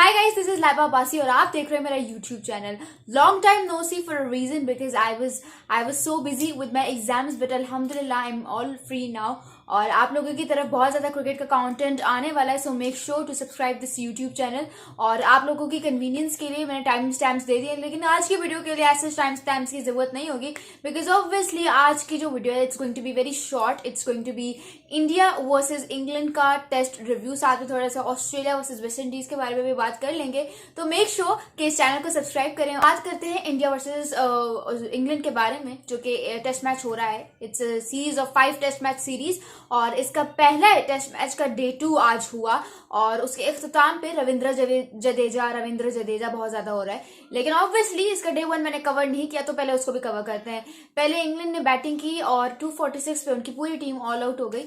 Hi guys, this is Laiba Basi और आप देख रहे हैं मेरा YouTube channel. Long time no see for a reason because I was so busy with my exams, but अल्हम्दुलिल्लाह I am all free now. और आप लोगों की तरफ बहुत ज्यादा क्रिकेट का कंटेंट आने वाला है, so make sure to subscribe this YouTube channel. और आप लोगों की कन्वीनियंस के लिए मैंने टाइम स्टैम्प्स दे दिए, लेकिन आज की वीडियो के लिए ऐसे टाइम स्टैम्प्स की जरूरत नहीं होगी बिकॉज ऑब्वियसली आज की जो वीडियो है it's going to be very short. It's going to be India versus England का टेस्ट रिव्यू, साथ में थोड़ा सा ऑस्ट्रेलिया वर्सेज वेस्ट इंडीज के बारे में भी बात कर लेंगे। तो मेक श्योर कि इस चैनल को सब्सक्राइब करें। बात करते हैं इंडिया वर्सेज इंग्लैंड के बारे में, जो कि टेस्ट मैच हो रहा है। It's a series of 5 test match series और इसका पहला टेस्ट मैच का डे 2 आज हुआ और उसके इख्तिताम पे रविंद्र जडेजा बहुत ज्यादा हो रहा है। लेकिन ऑब्वियसली इसका डे 1 मैंने कवर नहीं किया, तो पहले उसको भी कवर करते हैं। पहले इंग्लैंड ने बैटिंग की और 246 पे उनकी पूरी टीम ऑल आउट हो गई।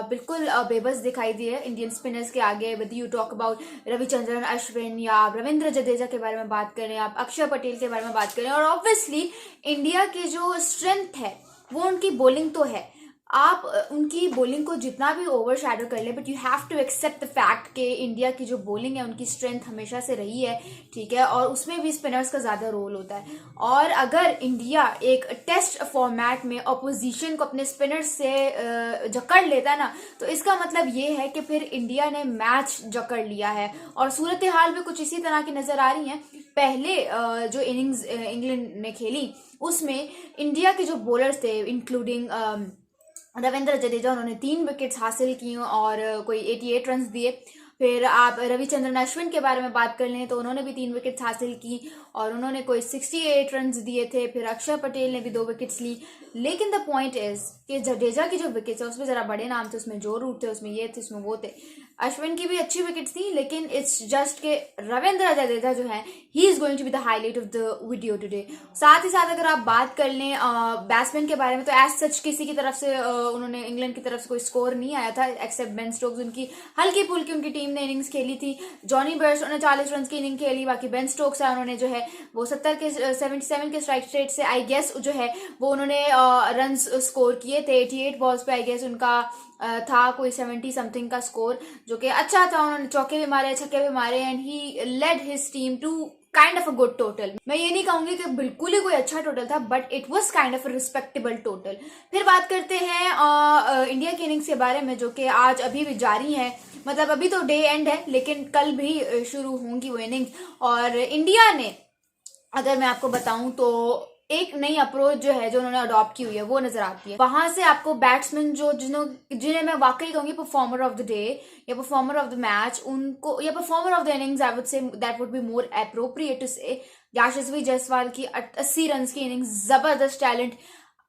बिल्कुल बेबस दिखाई दी है इंडियन स्पिनर्स के आगे। With you talk about Ravichandran Ashwin या आप रविंद्र जडेजा के बारे में बात करें, आप अक्षर पटेल के बारे में बात करें, और ऑब्वियसली इंडिया की जो स्ट्रेंथ है वो उनकी बॉलिंग तो है। आप उनकी बॉलिंग को जितना भी ओवर शैडो कर ले, but you have to accept the fact कि इंडिया की जो बॉलिंग है उनकी स्ट्रेंथ हमेशा से रही है, ठीक है, और उसमें भी स्पिनर्स का ज्यादा रोल होता है। और अगर इंडिया एक टेस्ट फॉर्मेट में अपोजिशन को अपने स्पिनर्स से जकड़ लेता है ना, तो इसका मतलब ये है कि फिर इंडिया ने मैच जकड़ लिया है। और सूरत हाल भी कुछ इसी तरह की नजर आ रही है। पहले जो इनिंग्स इंग्लैंड ने खेली उसमें इंडिया के जो बॉलर्स थे, इंक्लूडिंग रविंद्र जडेजा, उन्होंने 3 विकेट्स हासिल की और कोई 88 रन दिए। फिर आप रविचंद्रन अश्विन के बारे में बात कर लें तो उन्होंने भी 3 विकेट्स हासिल की और उन्होंने कोई 68 रन दिए थे। फिर अक्षर पटेल ने भी 2 विकेट्स ली। लेकिन द पॉइंट इज कि जडेजा की जो विकेट्स है उसमें जरा बड़े नाम थे, उसमें जो रूट थे, उसमें ये थे, उसमें वो थे। अश्विन की भी अच्छी विकेट्स थी, लेकिन इट्स जस्ट के रविंद्र जडेजा जो है ही is going to be the highlight of the video today. साथ ही साथ अगर आप बात कर लें बैट्समैन के बारे में, तो एज सच किसी की तरफ से उन्होंने इंग्लैंड की तरफ से कोई स्कोर नहीं आया था एक्सेप्ट बेन स्टोक्स। उनकी हल्की फुल्की उनकी टीम ने इनिंग्स खेली थी। जॉनी बेयरस्टो ने 40 रन की इनिंग खेली, बाकी बेन स्टोक्स है उन्होंने जो है वो 77 के स्ट्राइक रेट से आई गेस जो है वो उन्होंने रन स्कोर किए थे। 88 बॉल्स पे आई गेस उनका था कोई 70 समथिंग का स्कोर, जो कि अच्छा था। उन्होंने चौके भी मारे, छक्के भी मारे and he led his team to kind of a good total. मैं ये नहीं कहूंगी कि बिल्कुल ही कोई अच्छा टोटल था, but it was kind of a respectable total. फिर बात करते हैं इंडिया की इनिंग्स के बारे में, जो कि आज अभी भी जारी है। मतलब अभी तो डे एंड है, लेकिन कल भी शुरू होंगी वो इनिंग्स। और इंडिया ने, अगर मैं आपको बताऊं तो एक नई अप्रोच जो है जो उन्होंने अडॉप्ट की हुई है वो नजर आती है। वहां से आपको बैट्समैन जो जिन्हें मैं वाकई कहूंगी परफॉर्मर ऑफ द डे या परफॉर्मर ऑफ द मैच, उनको या performer of the innings, I would say that would be more appropriate to say. Yashasvi Jaiswal की 80 रन की इनिंग्स, जबरदस्त टैलेंट।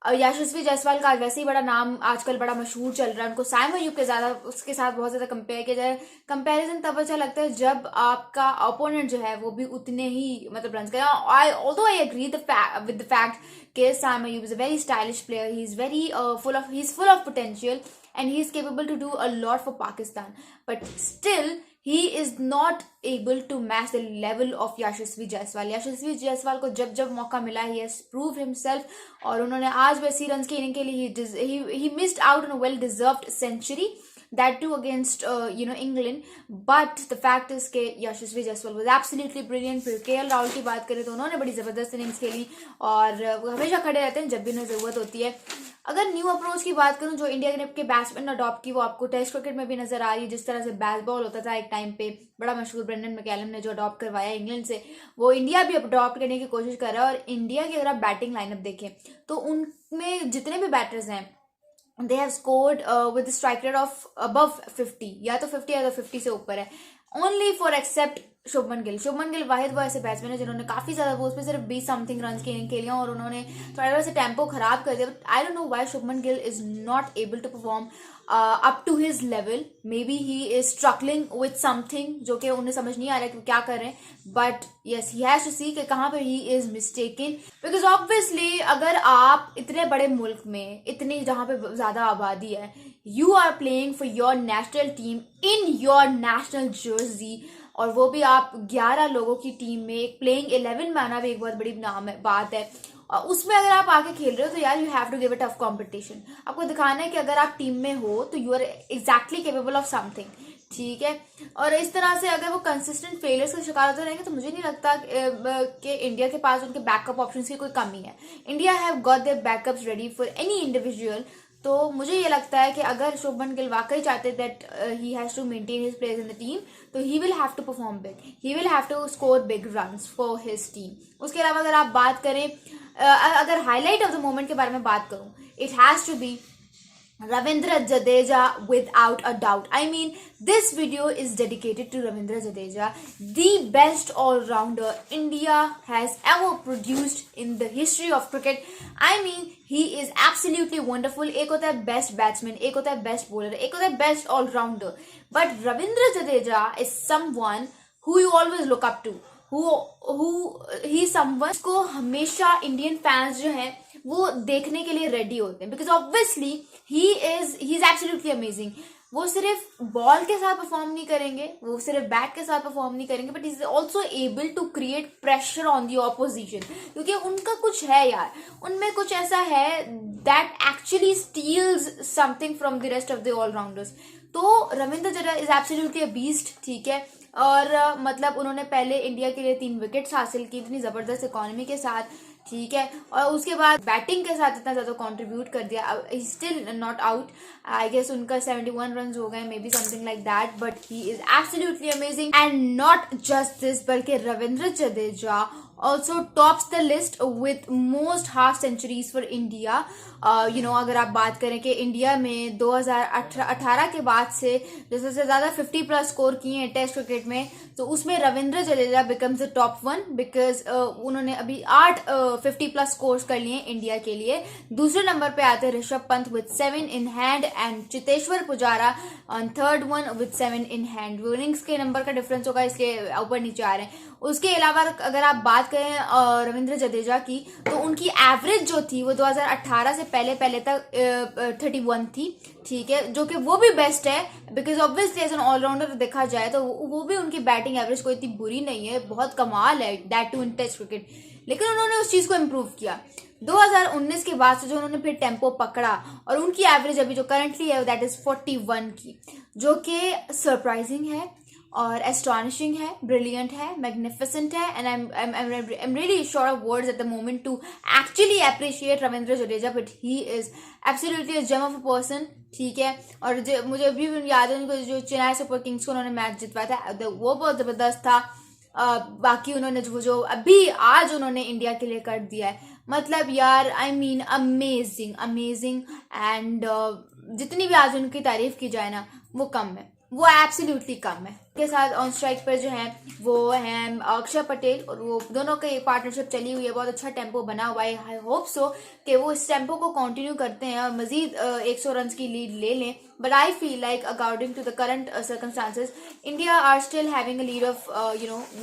यशस्वी जायसवाल का वैसे ही बड़ा नाम आजकल बड़ा मशहूर चल रहा है, उनको साइम अयूब के ज्यादा उसके साथ बहुत ज्यादा कंपेयर किया जाए। कंपैरिजन तब अच्छा लगता है जब आपका ओपोनेंट जो है वो भी उतने ही मतलब रन करे। I agree with the fact कि Saim Ayub is a very stylish player, he is very full of potential and he is capable to do a lot for Pakistan, but still he is not able to match the level of यशस्वी जायसवाल। यशस्वी जायसवाल को जब जब मौका मिला he has proved himself, और उन्होंने आज 80 run की inning के लिए he missed out on a well deserved century, that too against England, but the fact is कि यशस्वी जायसवाल was absolutely brilliant। फिर केएल राहुल की बात करें तो उन्होंने बड़ी जबरदस्त इनिंग्स खेली और वो हमेशा खड़े रहते हैं जब भी उन्हें जरूरत होती है। अगर न्यू अप्रोच की बात करूं जो इंडिया के बैट्समैन ने अडॉप्ट की, वो आपको टेस्ट क्रिकेट में भी नजर आ रही है। जिस तरह से बैट बॉल होता था एक टाइम पे, बड़ा मशहूर ब्रेंडन मैकलम ने जो अडॉप्ट करवाया इंग्लैंड से, वो इंडिया भी अडॉप्ट करने की कोशिश कर रहा है। और इंडिया की अगर आप बैटिंग लाइनअप देखें तो उनमें जितने भी बैटर्स हैं they have scored with a strike rate of above 50, या तो 50 या तो 50 से ऊपर है, only for except Shubman Gill वाहिद वो ऐसे बैट्समैन है जिन्होंने काफी ज्यादा बॉल्स पे सिर्फ 20 समथिंग रन की इनिंग खेली और उन्होंने थोड़ा सा टेम्पो खराब कर दिया। But I don't know why Shubman Gill is not able to perform up to his level. Maybe he is struggling with something जो कि उन्हें समझ नहीं आ रहा है कि क्या कर रहे हैं, but yes he has to see कि कहाँ पे he is mistaken. Because obviously अगर आप इतने बड़े मुल्क में, इतनी जहाँ पे ज्यादा आबादी है, you are playing for your national team in your national jersey, और वो भी आप 11 लोगों की टीम में एक प्लेइंग 11 में आना भी एक बहुत बड़ी बात है। उसमें अगर आप आके खेल रहे हो तो यार you have to give a tough competition. आपको दिखाना है कि अगर आप टीम में हो तो you are exactly capable of something, ठीक है। और इस तरह से अगर वो कंसिस्टेंट फेलियर्स का शिकार होते रहेंगे तो मुझे नहीं लगता कि इंडिया के पास उनके बैकअप ऑप्शंस की कोई कमी है। India have got their backups ready for any individual. तो मुझे ये लगता है कि अगर शुभमन गिल वाकई चाहते that he has to maintain his place in the team, तो he will have to perform big, he will have to score big runs for his team. उसके अलावा अगर आप बात करें, अगर हाईलाइट ऑफ द मोमेंट के बारे में बात करूं, it has to be Ravindra Jadeja without a doubt. I mean, this video is dedicated to Ravindra Jadeja, the best all-rounder India has ever produced in the history of cricket. I mean, he is absolutely wonderful. एक होता है best batsman, एक होता है best bowler, एक होता है best all-rounder. But Ravindra Jadeja is someone who you always look up to. He someone को हमेशा इंडियन फैंस जो हैं वो देखने के लिए रेडी होते हैं, because obviously he is absolutely amazing. वो सिर्फ बॉल के साथ परफॉर्म नहीं करेंगे, वो सिर्फ बैट के साथ परफॉर्म नहीं करेंगे, but is also able to create pressure on the opposition, क्योंकि उनका कुछ है यार, उनमें कुछ ऐसा है that actually steals something from the rest of the allrounders. तो Ravindra Jadeja is absolutely a beast, ठीक है। और मतलब उन्होंने पहले इंडिया के लिए 3 विकेट्स हासिल की इतनी जबरदस्त इकोनॉमी के साथ, ठीक है। और उसके बाद बैटिंग के साथ इतना ज्यादा कंट्रीब्यूट कर दिया। Still not out, I guess उनका 71 रन हो गए, maybe something like that, but he is absolutely amazing. And not just this, बल्कि Ravindra Jadeja also tops the list with most half centuries for India. अगर आप बात करें कि इंडिया में 2018 के बाद से जैसे से ज्यादा 50+ स्कोर किए हैं टेस्ट क्रिकेट में, तो उसमें Ravindra Jadeja becomes the top 1 because उन्होंने अभी 8 50+ स्कोर्स कर लिए इंडिया के लिए। दूसरे नंबर पे आते हैं Rishabh Pant with 7 in hand and Cheteshwar Pujara on third one with 7 in hand. Winnings के नंबर का डिफरेंस होगा, इसलिए ऊपर नीचे आ रहे हैं। उसके अलावा अगर आप बात करें रविंद्र जडेजा की, तो उनकी एवरेज जो थी वो 2018 से पहले तक 31 थी, ठीक है, जो कि वो भी बेस्ट है because obviously as an allrounder देखा जाए तो वो भी उनकी बैटिंग एवरेज कोई इतनी बुरी नहीं है, बहुत कमाल है, that too in test cricket. लेकिन उन्होंने उस चीज को इम्प्रूव किया 2019 के बाद से, जो उन्होंने फिर टेम्पो पकड़ा और उनकी एवरेज अभी जो करंटली है दैट इज 41 की, जो कि सरप्राइजिंग है और एस्टॉनिशिंग है, ब्रिलियंट है, मैग्निफिसेंट है। And I am really short of words at the moment to actually appreciate Ravindra Jadeja, but he is absolutely a gem of a person, ठीक है। और मुझे अभी भी याद है उनको जो चेन्नई सुपर किंग्स को उन्होंने मैच जितवाया था, वो बहुत जबरदस्त था। बाकी उन्होंने जो अभी आज उन्होंने इंडिया के लिए कर दिया है, मतलब यार I mean amazing amazing. And जितनी भी आज उनकी तारीफ की जाए ना वो कम है, वो एब्सोल्युटली कम है। के साथ ऑन स्ट्राइक पर जो है वो है अक्षर पटेल, और वो दोनों की पार्टनरशिप चली हुई है, बहुत अच्छा टेम्पो बना हुआ है। आई होप सो कि वो इस टेम्पो को कंटिन्यू करते हैं और मजीद 100 रन की लीड ले लें। But I feel like according to the current circumstances India are still having a lead of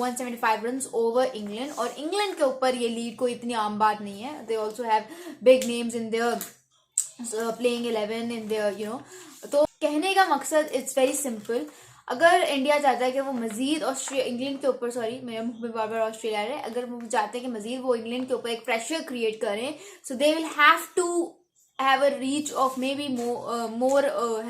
175 run over England, और इंग्लैंड के ऊपर ये लीड कोई इतनी आम बात नहीं है। They also have big names in their playing 11 in their तो कहने का मकसद इट्स वेरी सिंपल। अगर इंडिया चाहता है कि वो मजीद इंग्लैंड के ऊपर, सॉरी मेरे मुंह में बार बार ऑस्ट्रेलिया है, अगर वो चाहते हैं कि मजीद वो इंग्लैंड के ऊपर एक प्रेशर क्रिएट करें, so they will have to have a reach of maybe more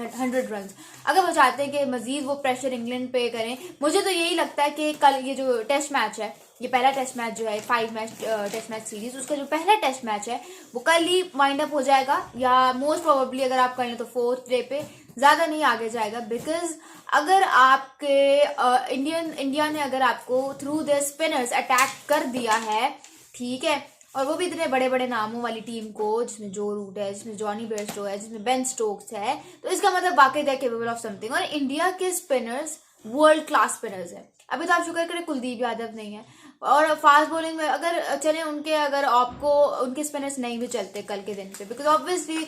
100 run. अगर वो चाहते हैं कि मजीद वो प्रेशर इंग्लैंड पे करें, मुझे तो यही लगता है कि कल ये जो टेस्ट मैच है, ये पहला टेस्ट मैच जो है 5 मैच टेस्ट मैच सीरीज, उसका जो पहला टेस्ट मैच है वो कल ही वाइंड अप हो जाएगा, या मोस्ट प्रोबेबली अगर आप कर लें तो 4th डे पे, ज्यादा नहीं आगे जाएगा। बिकॉज अगर आपके इंडिया ने अगर आपको थ्रू द स्पिनर्स अटैक कर दिया है, ठीक है, और वो भी इतने बड़े बड़े नामों वाली टीम को, जिसमें जो रूट है, जिसमें जॉनी बेयरस्टो है, जिसमें बेन स्टोक्स है, तो इसका मतलब वाकई दे केपेबल ऑफ समथिंग। और इंडिया के स्पिनर्स वर्ल्ड क्लास स्पिनर्स है। अभी तो आप शुक्र करें कुलदीप यादव नहीं है, और फास्ट बॉलिंग में अगर चले उनके, अगर आपको उनके स्पिनर्स नहीं भी चलते कल के दिन पे, बिकॉज ऑब्वियसली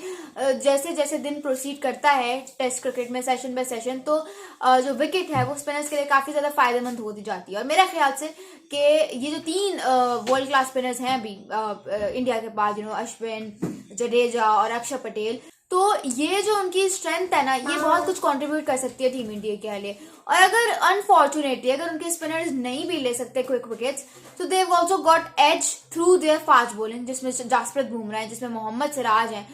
जैसे जैसे दिन प्रोसीड करता है टेस्ट क्रिकेट में सेशन बाय सेशन, तो जो विकेट है वो स्पिनर्स के लिए काफी ज्यादा फायदेमंद होती जाती है। और मेरा ख्याल से कि ये जो 3 वर्ल्ड क्लास स्पिनर्स हैं अभी इंडिया के पास, अश्विन, जडेजा और अक्षर पटेल, तो ये जो उनकी स्ट्रेंथ है ना, ये बहुत कुछ कंट्रीब्यूट कर सकती है टीम इंडिया के लिए। और अगर अनफॉर्चुनेटली अगर उनके स्पिनर्स नहीं भी ले सकते क्विक विकेट्स, तो they have also got as through their fast bowling, जिसमें जासप्रीत बुमराह है, जिसमें मोहम्मद सिराज हैं,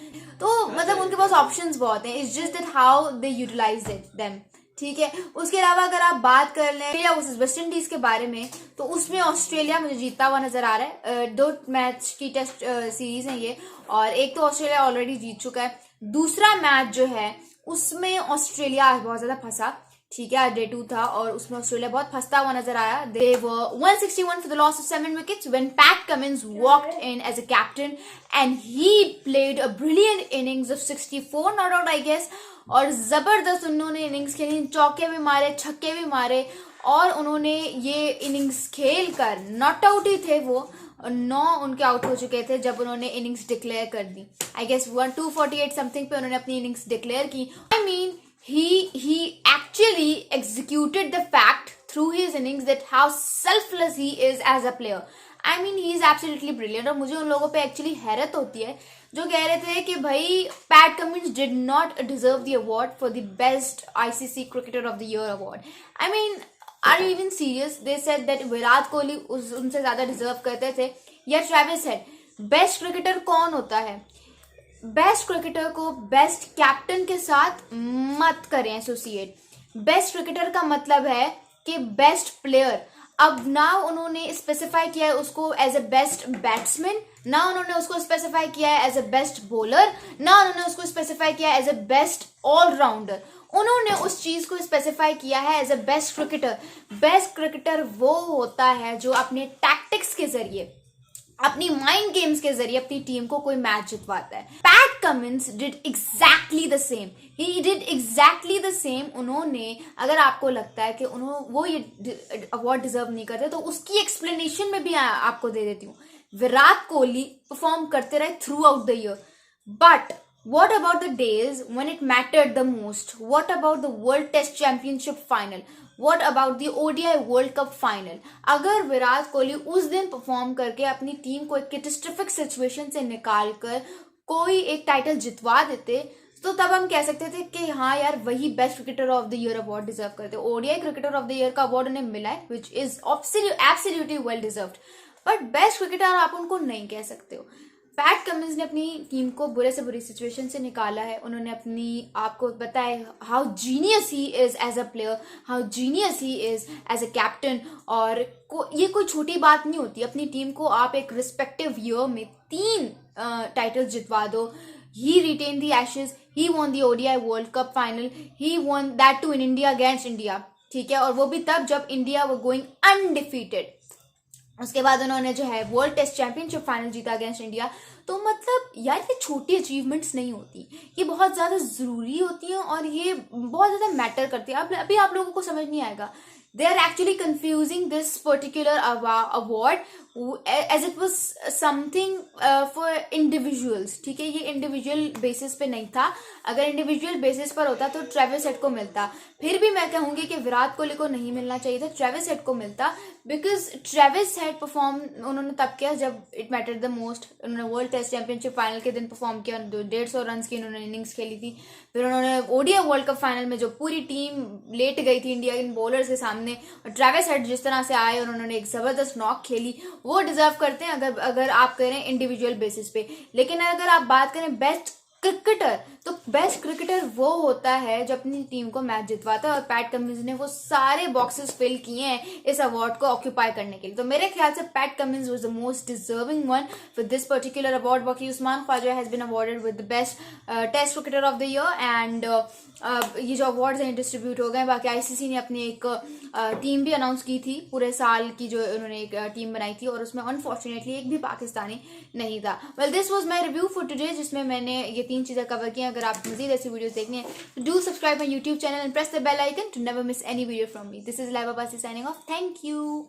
तो मतलब उनके पास ऑप्शंस बहुत हैं। It's just that how they utilise them, ठीक है। उसके अलावा अगर आप बात कर लें ऑस्ट्रेलिया वर्सेस वेस्ट इंडीज के बारे में, तो उसमें ऑस्ट्रेलिया मुझे जीतता हुआ नजर आ रहा है। 2 मैच की टेस्ट सीरीज है ये, और एक तो ऑस्ट्रेलिया ऑलरेडी जीत चुका है, दूसरा मैच जो है उसमें ऑस्ट्रेलिया बहुत ज्यादा फंसा, ठीक है। डे 2 था और उसमें ऑस्ट्रेलिया बहुत फंसता हुआ नजर आया। They were 161 for the loss of 7 wickets when Pat Cummins walked in as a captain and he played a brilliant innings of 64 not out I guess, और जबरदस्त उन्होंने इनिंग्स खेली, चौके भी मारे, छक्के भी मारे, और उन्होंने ये इनिंग्स खेल कर नॉट आउट ही थे वो, 9 उनके आउट हो चुके थे जब उन्होंने इनिंग्स डिक्लेयर कर दी। आई गेस 248 समथिंग पे उन्होंने अपनी इनिंग्स डिक्लेयर की। I mean he actually executed the fact through his innings that how selfless he is as a player. I mean he is absolutely brilliant. और मुझे उन लोगों पे एक्चुअली हैरत होती है जो कह रहे थे कि भाई Pat Cummins did not deserve the award for the best ICC cricketer of the year award. I mean are you even serious? They said that Virat Kohli उनसे ज्यादा डिजर्व करते थे, या ट्रेविस हेड। बेस्ट क्रिकेटर कौन होता है? बेस्ट क्रिकेटर को best captain के साथ मत करें एसोसिएट। बेस्ट क्रिकेटर का मतलब है कि बेस्ट प्लेयर। अब ना उन्होंने स्पेसिफाई किया है उसको एज अ बेस्ट बैट्समैन, ना उन्होंने उसको स्पेसिफाई किया है एज अ बेस्ट बॉलर, ना उन्होंने उसको स्पेसिफाई किया है एज अ बेस्ट ऑलराउंडर। उन्होंने उस चीज को स्पेसिफाई किया है as a best cricketer. Best cricketer वो होता है जो अपने टैक्टिक्स के जरिए, अपनी माइंड गेम्स के जरिए अपनी टीम को कोई मैच जितवाता है। PAT Cummins did exactly the same, he did exactly the same. उन्होंने, अगर आपको लगता है कि वो ये अवार्ड डिजर्व नहीं करते, तो उसकी एक्सप्लेनेशन में भी आपको दे देती हूँ। विराट कोहली परफॉर्म करते रहे through out the year, but what about the days when it mattered the most? What about the World Test Championship final? What about the ODI World Cup final? अगर विराट कोहली उस दिन परफॉर्म करके अपनी टीम को एक catastrophic situation से निकाल कर कोई एक टाइटल जितवा देते, तो तब हम कह सकते थे कि हाँ यार वही best cricketer of the year award deserve करते। ODI cricketer of the year का अवार्ड उन्हें मिला है, which is absolutely well deserved, but best cricketer आप उनको नहीं कह सकते हो। पैट कमिंस ने अपनी टीम को बुरे से बुरी सिचुएशन से निकाला है। उन्होंने अपनी आपको बताया how genius he is as a player, how genius he is as a captain. और ये कोई छोटी बात नहीं होती, अपनी टीम को आप एक रिस्पेक्टिव ईयर में 3 टाइटल जितवा दो। He retain the Ashes, he won the ODI world cup final, he won that too in India against India, ठीक है, और वो भी तब जब इंडिया वो गोइंग अनडिफीटेड। उसके बाद उन्होंने जो है वर्ल्ड टेस्ट चैंपियनशिप फाइनल जीता अगेंस्ट इंडिया। तो मतलब यार ये छोटी अचीवमेंट्स नहीं होती, ये बहुत ज्यादा जरूरी होती हैं और ये बहुत ज्यादा मैटर करती है। अभी आप लोगों को समझ नहीं आएगा, they are actually confusing this particular award as it was something for individuals, ठीक है। ये इंडिविजुअल बेसिस पे नहीं था। अगर इंडिविजुअल बेसिस पर होता तो ट्रेविस हेड को मिलता। फिर भी मैं कहूंगी कि विराट कोहली को नहीं मिलना चाहिए था, ट्रेविस हेड को मिलता, बिकॉज ट्रेविस हेड परफॉर्म उन्होंने तब किया जब इट मैटर्ड द मोस्ट। उन्होंने वर्ल्ड टेस्ट चैंपियनशिप फाइनल के दिन परफॉर्म किया, 150 रन की उन्होंने इनिंग्स खेली थी। फिर उन्होंने ODI वर्ल्ड कप फाइनल में जो पूरी टीम लेट गई थी इंडिया इन बॉलर्स के सामने, और ट्रेविस हेड जिस तरह से आए और उन्होंने एक जबरदस्त नॉक खेली, वो डिजर्व करते हैं अगर आप करें इंडिविजुअल बेसिस पे। लेकिन अगर आप बात करें बेस्ट क्रिकेटर, तो बेस्ट क्रिकेटर वो होता है जो अपनी टीम को मैच जितवाता है, और पैट कमिंस ने वो सारे बॉक्सेस फिल किए हैं इस अवार्ड को ऑक्यूपाई करने के लिए। तो मेरे ख्याल से Pat Cummins was the most deserving one for this particular award. बाकी Usman Khawaja has been awarded with the best test cricketer of the year, and ये जो अवार्ड्स हैं डिस्ट्रीब्यूट हो गए। बाकी ICC ने अपनी एक टीम भी अनाउंस की थी, पूरे साल की जो उन्होंने एक टीम बनाई थी, और उसमें अनफॉर्चुनेटली एक भी पाकिस्तानी नहीं था। Well this was my review for today, जिसमें मैंने ये 3 चीजें कवर की। अगर आप मजीद ऐसी वीडियोस देखनी है तो do subscribe my YouTube channel and press the bell icon to never miss any video from me. This is Laiba Basi signing of. Thank you.